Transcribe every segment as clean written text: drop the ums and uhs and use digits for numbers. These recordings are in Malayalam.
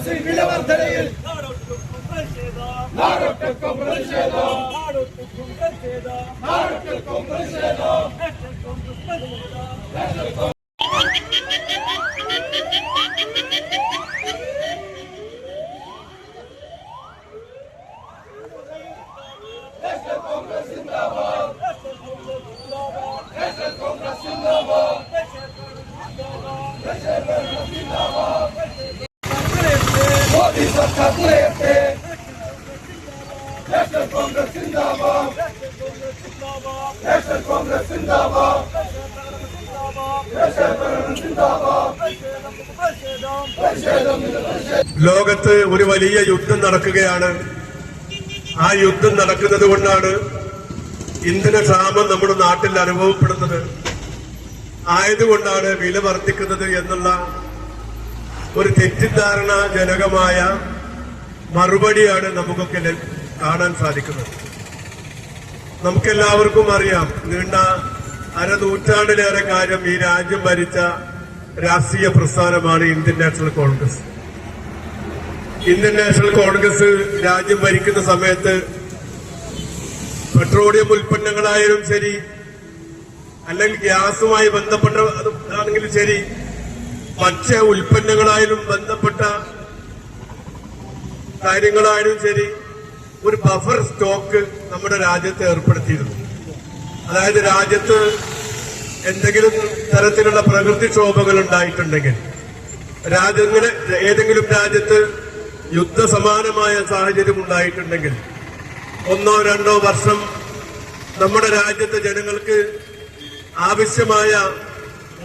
ഗ്യാസിൽ വില വർധനയിൽ നാടൊട്ടുക്കും പ്രതിഷേധം മോദി സർക്കാർ തുലയട്ടെ നാഷണൽ കോൺഗ്രസ് സിന്ദാബാദ് നാഷണൽ കോൺഗ്രസ് സിന്ദാബാദ് ലോകത്ത് ഒരു വലിയ യുദ്ധം നടക്കുകയാണ്. ആ യുദ്ധം നടക്കുന്നത് കൊണ്ടാണ് ഇന്ധനക്ഷാമം നമ്മുടെ നാട്ടിൽ അനുഭവപ്പെടുന്നത്. ആയതുകൊണ്ടാണ് വില വർദ്ധിക്കുന്നത് എന്നുള്ള ഒരു തെറ്റിദ്ധാരണ ജനകമായ മറുപടിയാണ് നമുക്കൊക്കെ കാണാൻ സാധിക്കുന്നത്. നമുക്കെല്ലാവർക്കും അറിയാം, നീണ്ട അരനൂറ്റാണ്ടിലേറെ കാലം ഈ രാജ്യം ഭരിച്ച രാഷ്ട്രീയ പ്രസ്ഥാനമാണ് Indian national Congress. Indian national Congress രാജ്യം ഭരിക്കുന്ന സമയത്ത് പെട്രോളിയം ഉൽപ്പന്നങ്ങളായാലും ശരി, അല്ലെങ്കിൽ ഗ്യാസുമായി ബന്ധപ്പെട്ടതാണെങ്കിലും ശരി, ഭക്ഷ്യ ഉൽപ്പന്നങ്ങളായാലും ബന്ധപ്പെട്ട കാര്യങ്ങളായാലും ശരി, ഒരു ബഫർ സ്റ്റോക്ക് നമ്മുടെ രാജ്യത്ത് ഏർപ്പെടുത്തിയിരുന്നു. അതായത് രാജ്യത്ത് എന്തെങ്കിലും തരത്തിലുള്ള പ്രകൃതിക്ഷോഭങ്ങൾ ഉണ്ടായിട്ടുണ്ടെങ്കിൽ, ഏതെങ്കിലും രാജ്യത്ത് യുദ്ധസമാനമായ സാഹചര്യം ഉണ്ടായിട്ടുണ്ടെങ്കിൽ 1 or 2 വർഷം നമ്മുടെ രാജ്യത്തെ ജനങ്ങൾക്ക് ആവശ്യമായ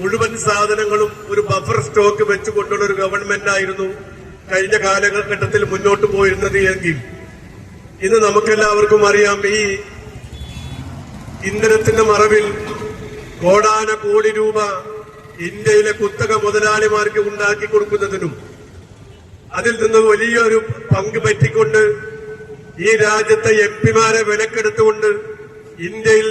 മുഴുവൻ സാധനങ്ങളും ഒരു ബഫർ സ്റ്റോക്ക് വെച്ചുകൊണ്ടുള്ള ഒരു ഗവൺമെന്റ് ആയിരുന്നു കഴിഞ്ഞ കാലഘട്ടത്തിൽ മുന്നോട്ട് പോയിരുന്നത് എങ്കിൽ, ഇന്ന് നമുക്കെല്ലാവർക്കും അറിയാം, ഈ ഇന്ധനത്തിന്റെ മറവിൽ കോടാനകോടി രൂപ ഇന്ത്യയിലെ കുത്തക മുതലാളിമാർക്ക് ഉണ്ടാക്കി കൊടുക്കുന്നതിനും അതിൽ നിന്ന് വലിയൊരു പങ്ക് പറ്റിക്കൊണ്ട് ഈ രാജ്യത്തെ എംപിമാരെ വിലക്കെടുത്തുകൊണ്ട് ഇന്ത്യയിൽ